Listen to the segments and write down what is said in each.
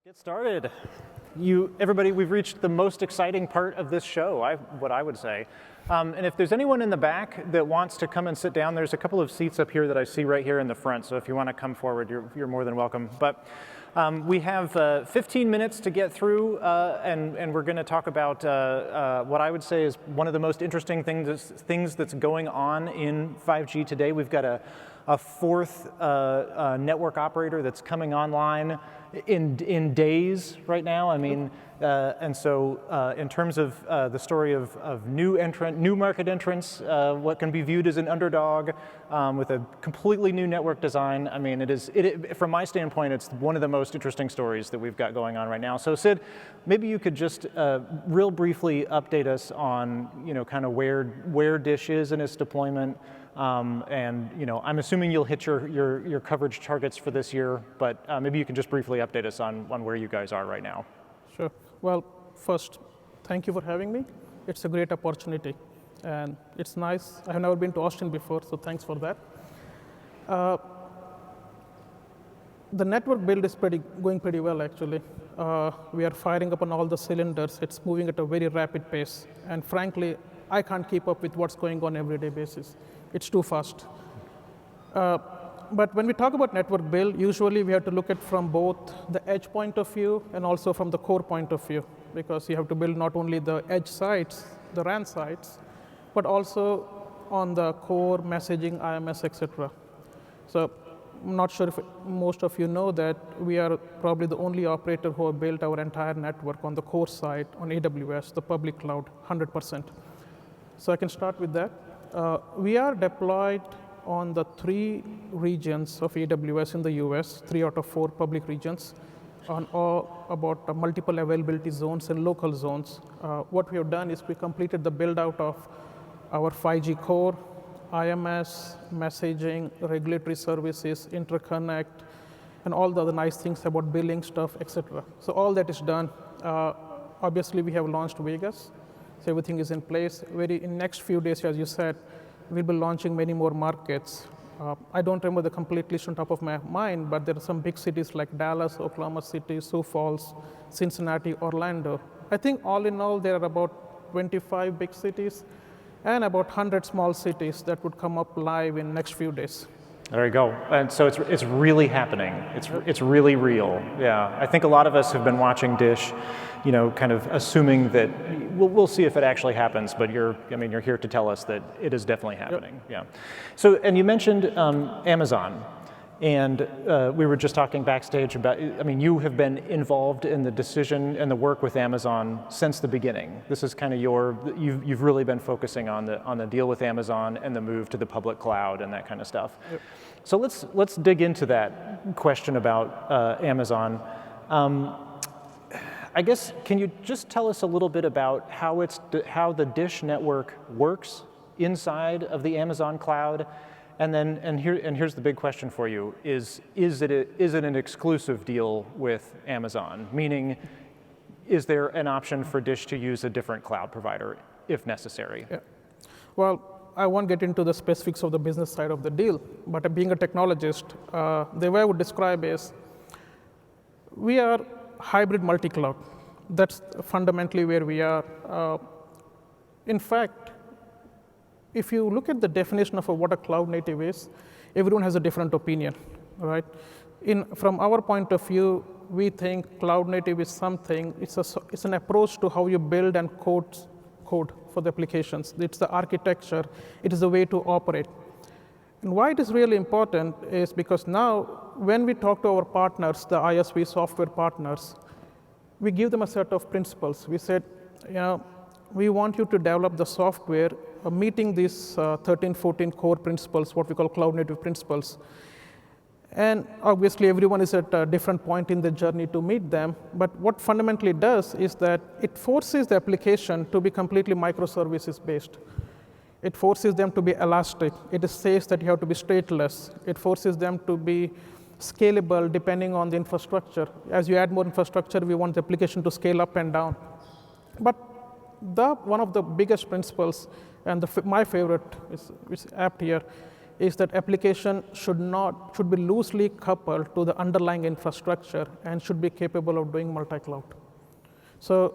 Get started. Everybody, we've reached the most exciting part of this show, what I would say. And if there's anyone in the back that wants to come and sit down, there's a couple of seats up here that I see right here in the front. So if you want to come forward, you're more than welcome. But we have 15 minutes to get through, and we're going to talk about what I would say is one of the most interesting things that's going on in 5G today. We've got a fourth network operator that's coming online in days right now. I mean, and so in terms of the story of new market entrants, what can be viewed as an underdog with a completely new network design. I mean, from my standpoint, it's one of the most interesting stories that we've got going on right now. So Sid, maybe you could just real briefly update us on, kind of where Dish is in its deployment. And I'm assuming you'll hit your coverage targets for this year, but maybe you can just briefly update us on where you guys are right now. Sure. Well, first, thank you for having me. It's a great opportunity, and it's nice. I have never been to Austin before, so thanks for that. The network build is going pretty well, actually. We are firing up on all the cylinders. It's moving at a very rapid pace, and frankly, I can't keep up with what's going on everyday basis. It's too fast. But when we talk about network build, usually we have to look at from both the edge point of view and also from the core point of view, because you have to build not only the edge sites, the RAN sites, but also on the core messaging, IMS, etc. So I'm not sure if most of you know that we are probably the only operator who have built our entire network on the core side on AWS, the public cloud, 100%. So I can start with that. We are deployed on the 3 regions of AWS in the US, 3 out of 4 public regions, on about multiple availability zones and local zones. What we have done is we completed the build out of our 5G core, IMS, messaging, regulatory services, interconnect, and all the other nice things about billing stuff, etc. So all that is done. Obviously, we have launched Vegas. So everything is in place. In next few days, as you said, we'll be launching many more markets. I don't remember the complete list on top of my mind, but there are some big cities like Dallas, Oklahoma City, Sioux Falls, Cincinnati, Orlando. I think all in all, there are about 25 big cities and about 100 small cities that would come up live in next few days. There you go. And so it's really happening. It's really real. Yeah. I think a lot of us have been watching Dish, kind of assuming that we'll see if it actually happens, but you're here to tell us that it is definitely happening. Yep. Yeah. So, and you mentioned Amazon, and we were just talking backstage about, you have been involved in the decision and the work with Amazon since the beginning. This is kind of you've really been focusing on the deal with Amazon and the move to the public cloud and that kind of stuff. Yep. So let's dig into that question about Amazon. I guess, can you just tell us a little bit about how the Dish network works inside of the Amazon cloud? And here's the big question for you: is it an exclusive deal with Amazon? Meaning, is there an option for Dish to use a different cloud provider if necessary? Yeah. Well, I won't get into the specifics of the business side of the deal, but being a technologist, the way I would describe is we are hybrid multi-cloud. That's fundamentally where we are. In fact, if you look at the definition of what a cloud native is, everyone has a different opinion, right? From our point of view, we think cloud native is something, it's an approach to how you build and code for the applications. It's the architecture, it is the way to operate. And why it is really important is because now, when we talk to our partners, the ISV software partners, we give them a set of principles. We said, we want you to develop the software meeting these 13, 14 core principles, what we call cloud native principles. And obviously, everyone is at a different point in the journey to meet them. But what fundamentally does is that it forces the application to be completely microservices based. It forces them to be elastic. It says that you have to be stateless. It forces them to be scalable depending on the infrastructure. As you add more infrastructure, we want the application to scale up and down. But one of the biggest principles, and my favorite is apt here, is that application should be loosely coupled to the underlying infrastructure and should be capable of doing multi-cloud. So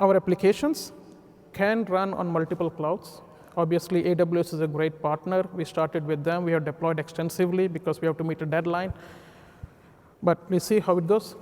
our applications can run on multiple clouds. Obviously, AWS is a great partner. We started with them. We have deployed extensively because we have to meet a deadline. But we'll see how it goes.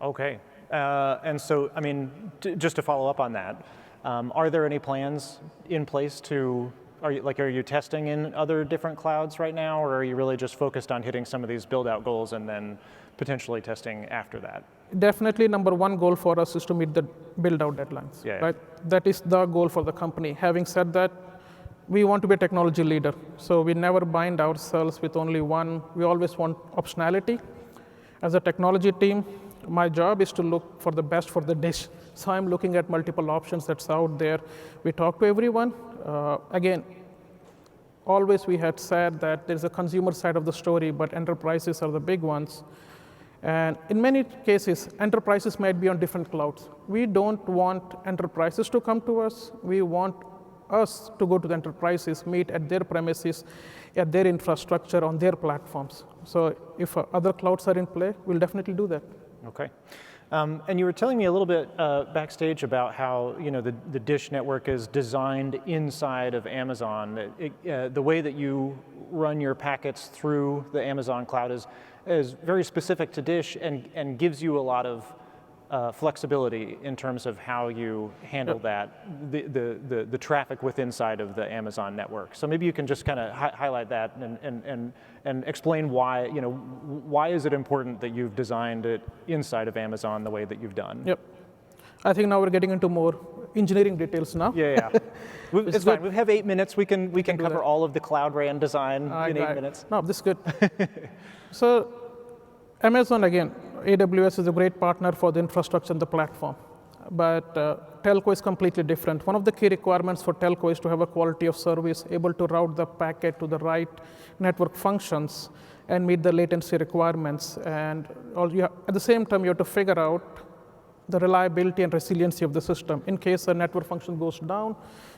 Okay. And so, I mean, just to follow up on that, are there any plans in place to, are you testing in other different clouds right now, or are you really just focused on hitting some of these build-out goals and then potentially testing after that? Definitely, number one goal for us is to meet the build-out deadlines. Yeah. Right? That is the goal for the company. Having said that, we want to be a technology leader. So we never bind ourselves with only one. We always want optionality. As a technology team, my job is to look for the best for the dish. So I'm looking at multiple options that's out there. We talk to everyone. Again, always we had said that there's a consumer side of the story, but enterprises are the big ones. And in many cases, enterprises might be on different clouds. We don't want enterprises to come to us. We want us to go to the enterprises, meet at their premises, at their infrastructure, on their platforms. So if other clouds are in play, we'll definitely do that. Okay. And you were telling me a little bit backstage about how the Dish network is designed inside of Amazon. The way that you run your packets through the Amazon cloud is very specific to Dish and gives you a lot of flexibility in terms of how you handle that, the traffic within inside of the Amazon network. So maybe you can just kind of highlight that and explain why is it important that you've designed it inside of Amazon the way that you've done? Yep. I think now we're getting into more engineering details now. Yeah. It's fine. We have 8 minutes. We can cover all of the Cloud RAN design in 8 minutes. No, this is good. So Amazon, again, AWS is a great partner for the infrastructure and the platform. But telco is completely different. One of the key requirements for telco is to have a quality of service, able to route the packet to the right network functions and meet the latency requirements. And at the same time, you have to figure out the reliability and resiliency of the system. In case a network function goes down,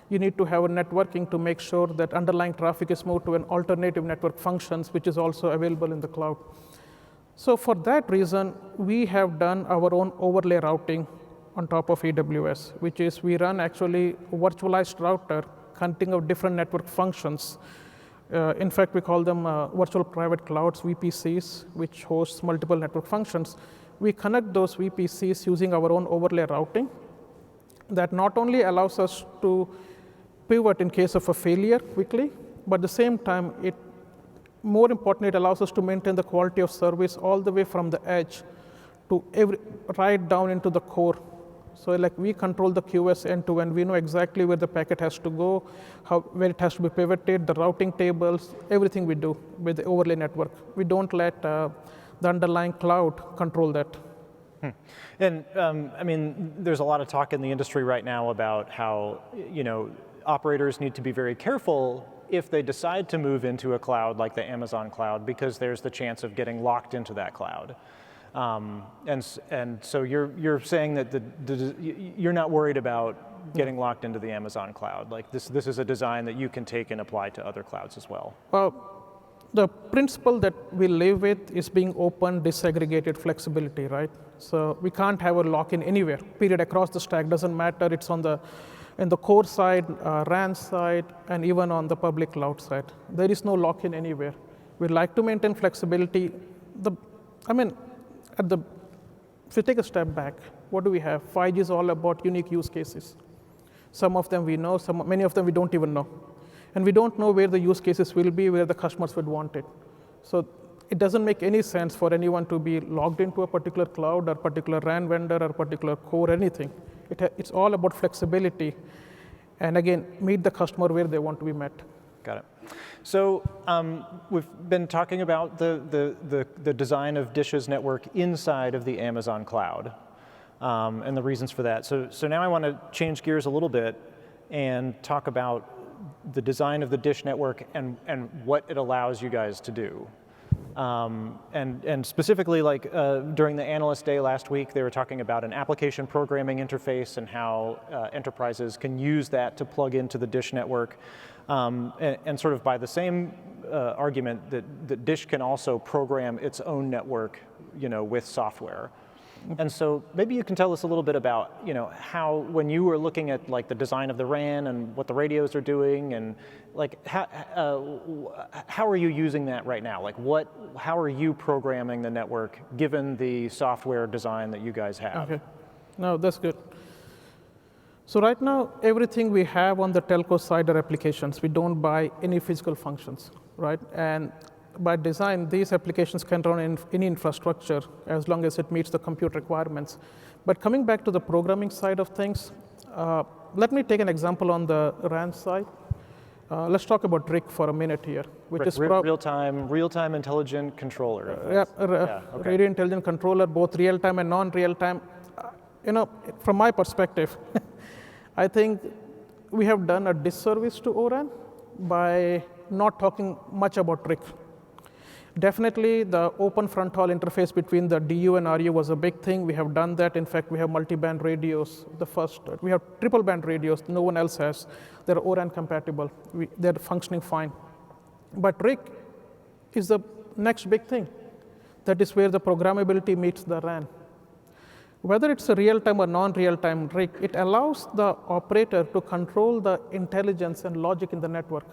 you need to have a networking to make sure that underlying traffic is moved to an alternative network functions, which is also available in the cloud. So for that reason, we have done our own overlay routing on top of AWS, which is we run actually a virtualized router consisting of different network functions. In fact, we call them virtual private clouds, VPCs, which hosts multiple network functions. We connect those VPCs using our own overlay routing that not only allows us to pivot in case of a failure quickly, but at the same time, more importantly, it allows us to maintain the quality of service all the way from the edge to right down into the core. So like we control the QoS end to end. We know exactly where the packet has to go, where it has to be pivoted, the routing tables, everything we do with the overlay network. We don't let the underlying cloud control that. And I mean, there's a lot of talk in the industry right now about how operators need to be very careful if they decide to move into a cloud like the Amazon cloud, because there's the chance of getting locked into that cloud. And so you're saying that you're not worried about getting locked into the Amazon cloud. Like this is a design that you can take and apply to other clouds as well. Well, the principle that we live with is being open, disaggregated flexibility, right? So we can't have a lock-in anywhere, period, across the stack. Doesn't matter, it's in the core side, RAN side, and even on the public cloud side. There is no lock-in anywhere. We like to maintain flexibility. If you take a step back, what do we have? 5G is all about unique use cases. Some of them we know, many of them we don't even know. And we don't know where the use cases will be, where the customers would want it. So it doesn't make any sense for anyone to be logged into a particular cloud or particular RAN vendor or particular core or anything. It's all about flexibility. And again, meet the customer where they want to be met. Got it. So we've been talking about the design of Dish's network inside of the Amazon cloud and the reasons for that. So now I want to change gears a little bit and talk about the design of the Dish network and what it allows you guys to do. And specifically, like during the analyst day last week, they were talking about an application programming interface and how enterprises can use that to plug into the Dish network. And sort of by the same argument that Dish can also program its own network, with software. And so maybe you can tell us a little bit about, how when you were looking at like the design of the RAN and what the radios are doing, and like how are you using that right now? Like how are you programming the network given the software design that you guys have? Okay, no, that's good. So right now, everything we have on the telco side are applications. We don't buy any physical functions, right? And by design, these applications can run in any infrastructure as long as it meets the compute requirements. But coming back to the programming side of things, let me take an example on the RAN side. Let's talk about RIC for a minute here, which is real-time intelligent controller. Radio intelligent controller, both real-time and non-real-time. From my perspective, I think we have done a disservice to ORAN by not talking much about RIC. Definitely, the open fronthaul interface between the DU and RU was a big thing. We have done that. In fact, we have multi-band radios. We have triple band radios. No one else has. They're ORAN compatible. They're functioning fine. But RIC is the next big thing. That is where the programmability meets the RAN. Whether it's a real-time or non-real-time RIC, it allows the operator to control the intelligence and logic in the network.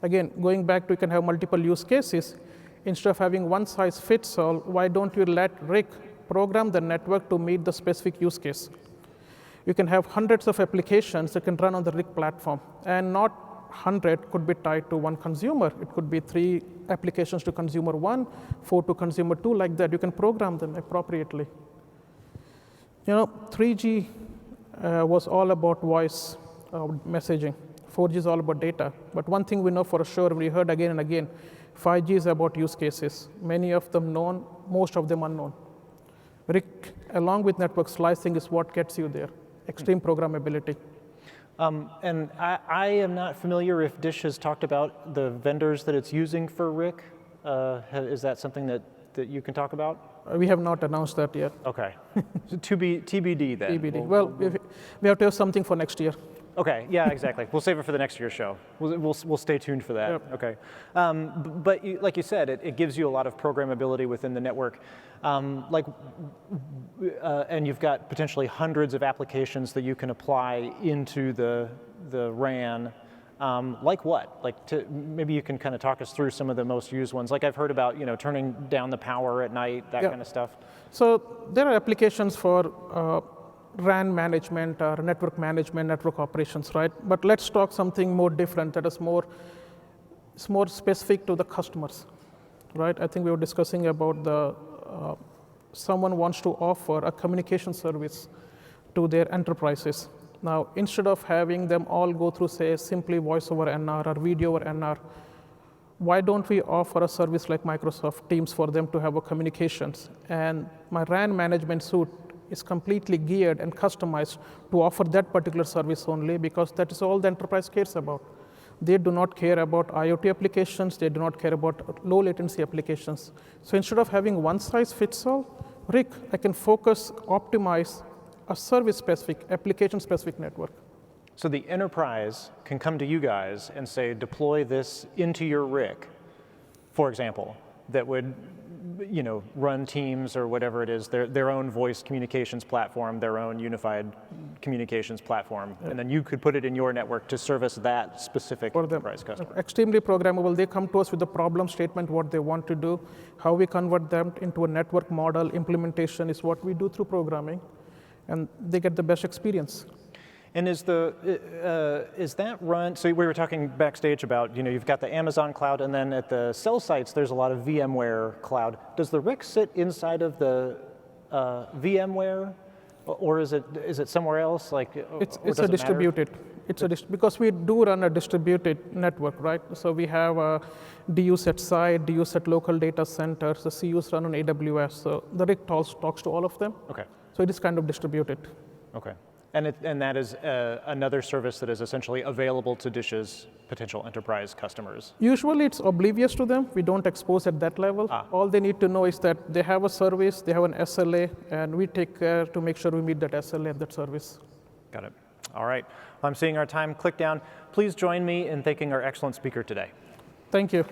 Again, going back to you can have multiple use cases. Instead of having one size fits all, why don't you let RIC program the network to meet the specific use case? You can have hundreds of applications that can run on the RIC platform, and not 100 could be tied to one consumer. It could be 3 applications to consumer 1, 4 to consumer 2, like that. You can program them appropriately. 3G was all about voice messaging. 4G is all about data. But one thing we know for sure, we heard again and again, 5G is about use cases. Many of them known, most of them unknown. RIC, along with network slicing, is what gets you there. Extreme programmability. And I am not familiar if Dish has talked about the vendors that it's using for RIC. Is that something that you can talk about? We have not announced that yet. Okay. So TBD then. TBD. We have to have something for next year. Okay, yeah, exactly. We'll save it for the next year's show. We'll stay tuned for that. Yep. Okay. But like you said, it gives you a lot of programmability within the network. And you've got potentially hundreds of applications that you can apply into the RAN. Like what? Maybe you can kind of talk us through some of the most used ones. Like I've heard about, turning down the power at night, that kind of stuff. So there are applications for RAN management or network management, network operations, right? But let's talk something more different that is more specific to the customers, right? I think we were discussing about someone wants to offer a communication service to their enterprises. Now, instead of having them all go through, say, simply voice over NR or video over NR, why don't we offer a service like Microsoft Teams for them to have a communications? And my RAN management suite is completely geared and customized to offer that particular service only, because that is all the enterprise cares about. They do not care about IoT applications. They do not care about low latency applications. So instead of having one size fits all, RIC, I can optimize a service-specific, application-specific network. So the enterprise can come to you guys and say, deploy this into your RIC, for example, that would run Teams or whatever it is, their own voice communications platform, their own unified communications platform, and then you could put it in your network to service that specific enterprise customer. Extremely programmable. They come to us with the problem statement, what they want to do, how we convert them into a network model. Implementation is what we do through programming, and they get the best experience. And is that run, so we were talking backstage about, you've got the Amazon cloud, and then at the cell sites, there's a lot of VMware cloud. Does the RIC sit inside of the VMware, or is it somewhere else? It's a distributed. Because we do run a distributed network, right? So we have a DUs at site, DUs at local data centers, the CUs run on AWS. So the RIC talks to all of them. Okay. So it is kind of distributed. Okay. And that is another service that is essentially available to Dish's potential enterprise customers. Usually it's oblivious to them. We don't expose at that level. All they need to know is that they have a service, they have an SLA, and we take care to make sure we meet that SLA and that service. Got it. All right. I'm seeing our time click down. Please join me in thanking our excellent speaker today. Thank you.